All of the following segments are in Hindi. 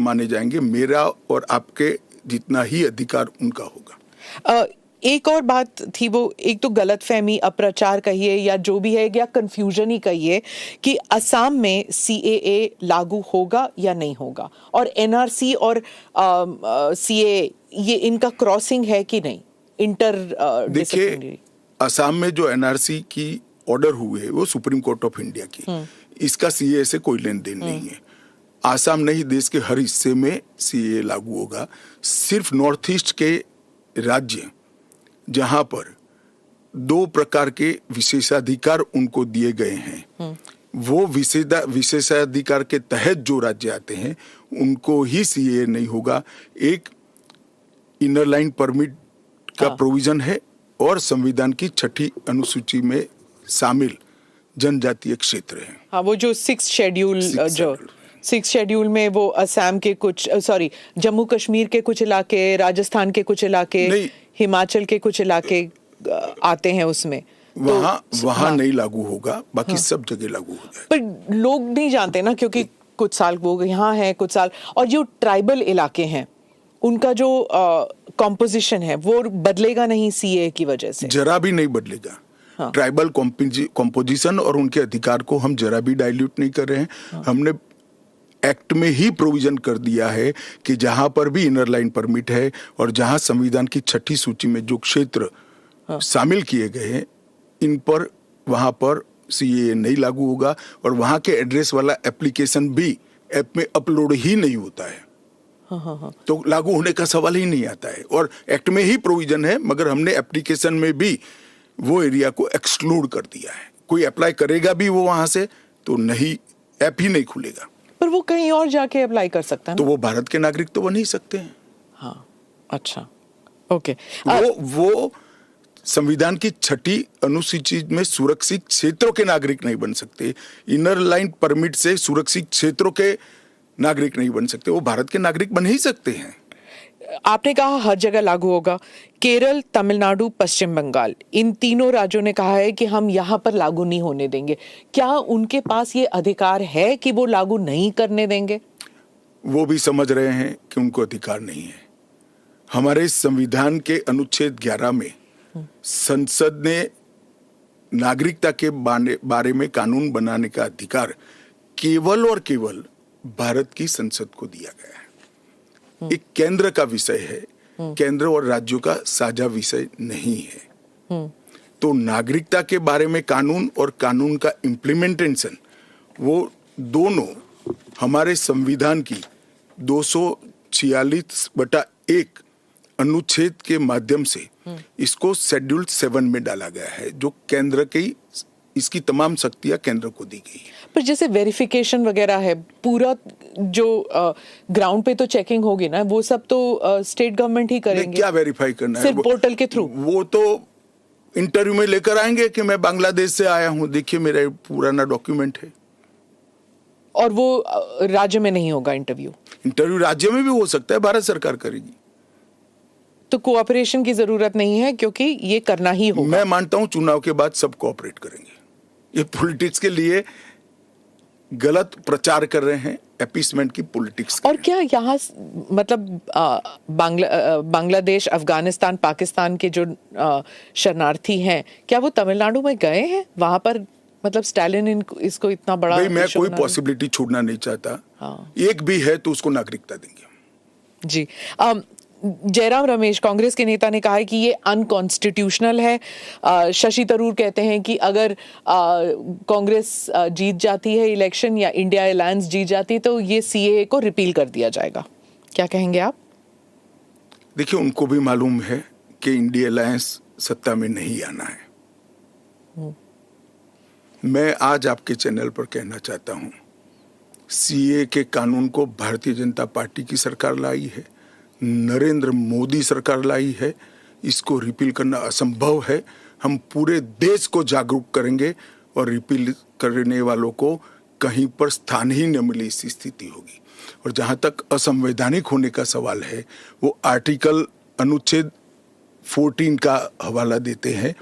माने जाएंगे, मेरा और आपके जितना ही अधिकार उनका होगा। एक और बात थी, वो एक तो गलतफहमी, अप्रचार कहिए या जो भी है, या कंफ्यूजन ही कहिए, कि असम में सीएए लागू होगा या नहीं होगा, और एनआरसी और सीएए ये इनका क्रॉसिंग है कि नहीं, इंटर देखिए, असम में जो एनआरसी की ऑर्डर हुए वो सुप्रीम कोर्ट ऑफ इंडिया की, इसका सीएए से कोई लेन देन नहीं है। आसाम नहीं, देश के हर हिस्से में सीएए लागू होगा। सिर्फ नॉर्थ ईस्ट के राज्य जहां पर 2 प्रकार के विशेषाधिकार उनको दिए गए हैं, वो विशेषाधिकार के तहत जो राज्य आते हैं उनको ही सीएए नहीं होगा। एक इनर लाइन परमिट का प्रोविजन है और संविधान की 6ठी अनुसूची में शामिल जनजातीय क्षेत्र है। हाँ, वो जो 6 शेड्यूल में वो असम के कुछ, जम्मू कश्मीर के कुछ इलाके, राजस्थान के कुछ इलाके, हिमाचल के कुछ इलाके आते हैं उसमें, वहाँ नहीं लागू होगा, बाकी सब जगह लागू हो जाएगा। पर लोग नहीं जानते ना, क्योंकि कुछ साल वो यहाँ है, कुछ साल, और जो ट्राइबल इलाके हैं उनका जो कॉम्पोजिशन है वो बदलेगा नहीं सीए की वजह से? जरा भी नहीं बदलेगा। ट्राइबल कॉम्पोजिशन और उनके अधिकार को हम जरा भी डाइल्यूट नहीं कर रहे हैं। हमने एक्ट में ही प्रोविजन कर दिया है कि जहां पर भी इनर लाइन परमिट है और जहां संविधान की 6ठी सूची में जो क्षेत्र शामिल किए गए हैं, इन पर वहां पर सीएए नहीं लागू होगा, और वहां के एड्रेस वाला एप्लीकेशन भी ऐप में अपलोड ही नहीं होता है। तो लागू होने का सवाल ही नहीं आता है। और एक्ट में ही प्रोविजन है, मगर हमने एप्लीकेशन में भी वो एरिया को एक्सक्लूड कर दिया है। कोई अप्लाई करेगा भी वो वहां से तो नहीं, ऐप ही नहीं खुलेगा। पर वो कहीं और जाके अप्लाई कर सकता है ना? तो वो भारत के नागरिक तो बन ही सकते हैं। हाँ, अच्छा, ओके। वो संविधान की 6ठी अनुसूची में सुरक्षित क्षेत्रों के नागरिक नहीं बन सकते। इनर लाइन परमिट से सुरक्षित क्षेत्रों के नागरिक नहीं बन सकते, वो भारत के नागरिक बन ही सकते हैं। आपने कहा हर जगह लागू होगा। केरल, तमिलनाडु, पश्चिम बंगाल, इन तीनों राज्यों ने कहा है कि हम यहाँ पर लागू नहीं होने देंगे। क्या उनके पास ये अधिकार है कि वो लागू नहीं करने देंगे? वो भी समझ रहे हैं कि उनको अधिकार नहीं है। हमारे संविधान के अनुच्छेद 11 में संसद ने नागरिकता के बारे में कानून बनाने का अधिकार केवल और केवल भारत की संसद को दिया गया है। एक केंद्र का विषय है, केंद्र और राज्यों का साझा विषय नहीं है। तो नागरिकता के बारे में कानून और कानून का इम्प्लीमेंटेशन, वो दोनों हमारे संविधान की 246/1 अनुच्छेद के माध्यम से इसको शेड्यूल 7 में डाला गया है, जो केंद्र की, इसकी तमाम शक्तियां केंद्र को दी गई है। पर जैसे वेरिफिकेशन वगैरह है, पूरा जो ग्राउंड पे तो चेकिंग होगी ना, वो सब तो स्टेट गवर्नमेंट ही करेंगे। क्या वेरीफाई करना है? सिर्फ पोर्टल के थ्रू? वो तो इंटरव्यू में लेकर आएंगे कि मैं बांग्लादेश से आया हूं, देखिए मेरा पुराना डॉक्यूमेंट है। और वो राज्य में नहीं होगा इंटरव्यू राज्य में भी हो सकता है, भारत सरकार करेगी। तो कोऑपरेशन की जरूरत नहीं है, क्योंकि ये करना ही होगा। मैं मानता हूं चुनाव के बाद सब कोऑपरेट करेंगे। ये पॉलिटिक्स के लिए गलत प्रचार कर रहे हैं, अपीसमेंट की पॉलिटिक्स। और क्या यहाँ मतलब बांग्लादेश, अफगानिस्तान, पाकिस्तान के जो शरणार्थी हैं, क्या वो तमिलनाडु में गए हैं? वहां पर मतलब स्टालिन इसको इतना बड़ा, मैं कोई पॉसिबिलिटी छोड़ना नहीं चाहता। एक भी है तो उसको नागरिकता देंगे। जी। जयराम रमेश, कांग्रेस के नेता, ने कहा है कि ये अनकॉन्स्टिट्यूशनल है। शशि थरूर कहते हैं कि अगर कांग्रेस जीत जाती है इलेक्शन या इंडिया अलायंस जीत जाती है तो ये सीएए को रिपील कर दिया जाएगा। क्या कहेंगे आप? देखिए, उनको भी मालूम है कि इंडिया अलायंस सत्ता में नहीं आना है। मैं आज आपके चैनल पर कहना चाहता हूं, सीएए के कानून को भारतीय जनता पार्टी की सरकार लाई है, नरेंद्र मोदी सरकार लाई है। इसको रिपील करना असंभव है। हम पूरे देश को जागरूक करेंगे और रिपील करने वालों को कहीं पर स्थान ही न मिले, इस स्थिति होगी। और जहां तक असंवैधानिक होने का सवाल है, वो अनुच्छेद 14 का हवाला देते हैं।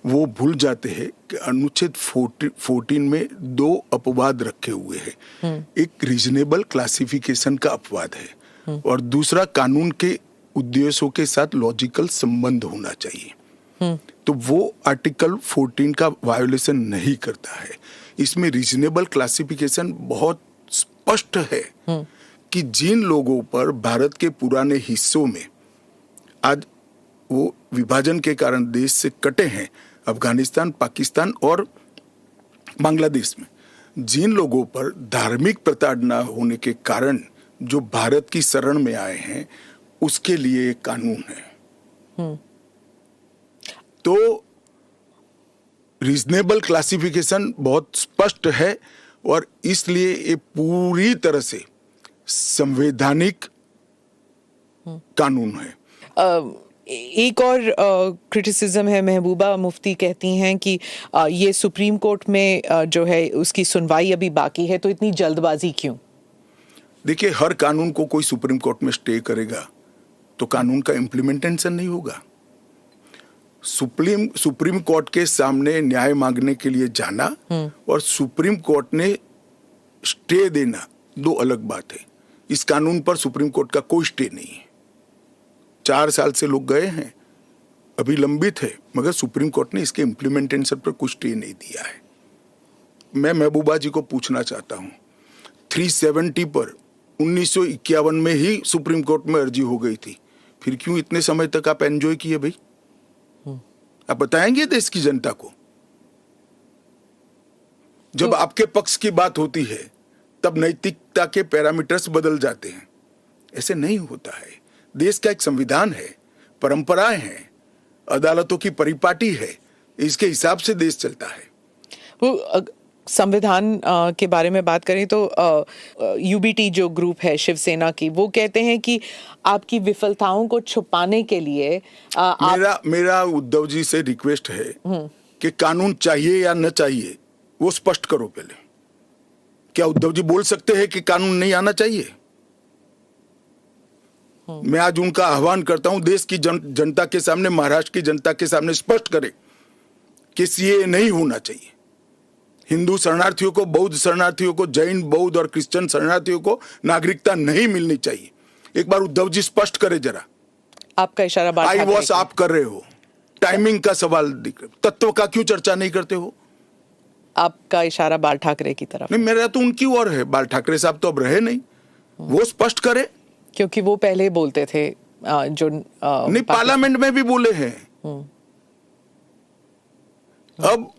वो भूल जाते हैं कि अनुच्छेद 14 में 2 अपवाद रखे हुए हैं। एक रीजनेबल क्लासिफिकेशन का अपवाद है और दूसरा कानून के उद्देश्यों के साथ लॉजिकल संबंध होना चाहिए। तो वो आर्टिकल 14 का वायोलेशन नहीं करता है। इसमें रीजनेबल क्लासिफिकेशन बहुत स्पष्ट है कि जिन लोगों पर भारत के पुराने हिस्सों में आज वो विभाजन के कारण देश से कटे हैं, अफगानिस्तान, पाकिस्तान और बांग्लादेश में, जिन लोगों पर धार्मिक प्रताड़ना होने के कारण जो भारत की शरण में आए हैं, उसके लिए एक कानून है। तो रीजनेबल क्लासिफिकेशन बहुत स्पष्ट है और इसलिए ये पूरी तरह से संवैधानिक कानून है। एक और क्रिटिसिज्म है, महबूबा मुफ्ती कहती हैं कि ये सुप्रीम कोर्ट में जो है उसकी सुनवाई अभी बाकी है, तो इतनी जल्दबाजी क्यों? देखिए, हर कानून को कोई सुप्रीम कोर्ट में स्टे करेगा तो कानून का इम्प्लीमेंटेशन नहीं होगा। सुप्रीम कोर्ट के सामने न्याय मांगने के लिए जाना और सुप्रीम कोर्ट ने स्टे देना 2 अलग बात है। इस कानून पर सुप्रीम कोर्ट का कोई स्टे नहीं है। 4 साल से लोग गए हैं, अभी लंबित है, मगर सुप्रीम कोर्ट ने इसके इम्प्लीमेंटेशन पर कुछ स्टे नहीं दिया है। मैं महबूबा जी को पूछना चाहता हूं, 370 पर 1951 में ही सुप्रीम कोर्ट में अर्जी हो गई थी, फिर क्यों इतने समय तक आप एंजॉय किए भाई? आप बताएंगे देश की जनता को? जब आपके पक्ष की बात होती है तब नैतिकता के पैरामीटर्स बदल जाते हैं। ऐसे नहीं होता है। देश का एक संविधान है, परंपराएं हैं, अदालतों की परिपाटी है, इसके हिसाब से देश चलता है। वो संविधान के बारे में बात करें तो यूबीटी जो ग्रुप है शिवसेना की, वो कहते हैं कि आपकी विफलताओं को छुपाने के लिए मेरा उद्धव जी से रिक्वेस्ट है कि कानून चाहिए या न चाहिए वो स्पष्ट करो पहले। क्या उद्धव जी बोल सकते हैं कि कानून नहीं आना चाहिए? मैं आज उनका आह्वान करता हूं, देश की जनता के सामने, महाराष्ट्र की जनता के सामने स्पष्ट करें कि सीएए नहीं होना चाहिए। हिंदू शरणार्थियों को, बौद्ध शरणार्थियों को, जैन, बौद्ध और क्रिश्चियन शरणार्थियों को नागरिकता नहीं मिलनी चाहिए। एक बार उद्धव जी स्पष्ट करे जरा। आपका इशारा बाल ठाकरे वॉश आप कर रहे हो, टाइमिंग का सवाल दिख रहा, तत्व का क्यों चर्चा नहीं करते हो? आपका इशारा बाल ठाकरे की तरफ। नहीं, मेरा तो उनकी ओर है। बाल ठाकरे साहब तो अब रहे नहीं, वो स्पष्ट करे, क्योंकि वो पहले बोलते थे जो नहीं, पार्लियामेंट में भी बोले हैं। अब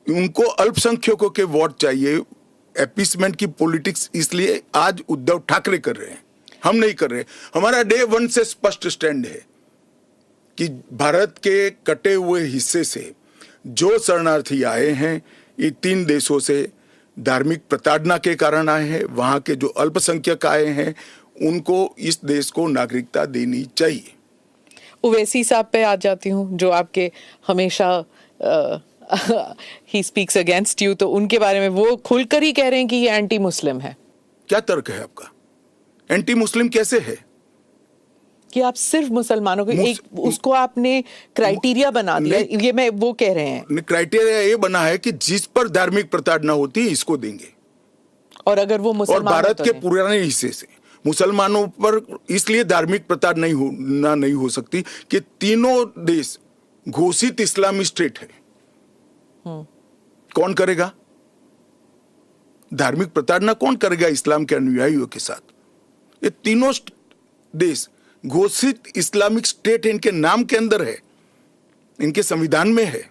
उनको अल्पसंख्यकों के वोट चाहिए, एपीसमेंट की पॉलिटिक्स इसलिए आज उद्धव ठाकरे कर रहे हैं, हम नहीं कर रहे। हमारा डे 1 से स्पष्ट स्टैंड है कि भारत के कटे हुए हिस्से से जो शरणार्थी आए हैं, ये 3 देशों से धार्मिक प्रताड़ना के कारण आए हैं। वहां के जो अल्पसंख्यक आए हैं उनको इस देश को नागरिकता देनी चाहिए। ओवैसी साहब पे आ जाती हूँ, जो आपके हमेशा ही स्पीक्स अगेंस्ट यू, तो उनके बारे में वो खुलकर ही कह रहे हैं कि ये एंटी मुस्लिम है। क्या तर्क है आपका? एंटी मुस्लिम कैसे है? कि आप सिर्फ मुसलमानों को उसको आपने क्राइटेरिया बना दिया, ये मैं वो कह रहे हैं। क्राइटेरिया ये बना है कि जिस पर धार्मिक प्रताड़ना होती है इसको देंगे, और अगर वो मुसलमान, और भारत के पुराने हिस्से से मुसलमानों पर इसलिए धार्मिक प्रताड़ना नहीं हो सकती कि तीनों देश घोषित इस्लामी स्टेट है। कौन करेगा धार्मिक प्रताड़ना? कौन करेगा इस्लाम के अनुयायियों के साथ? ये तीनों देश घोषित इस्लामिक स्टेट इनके नाम के अंदर है, इनके संविधान में है।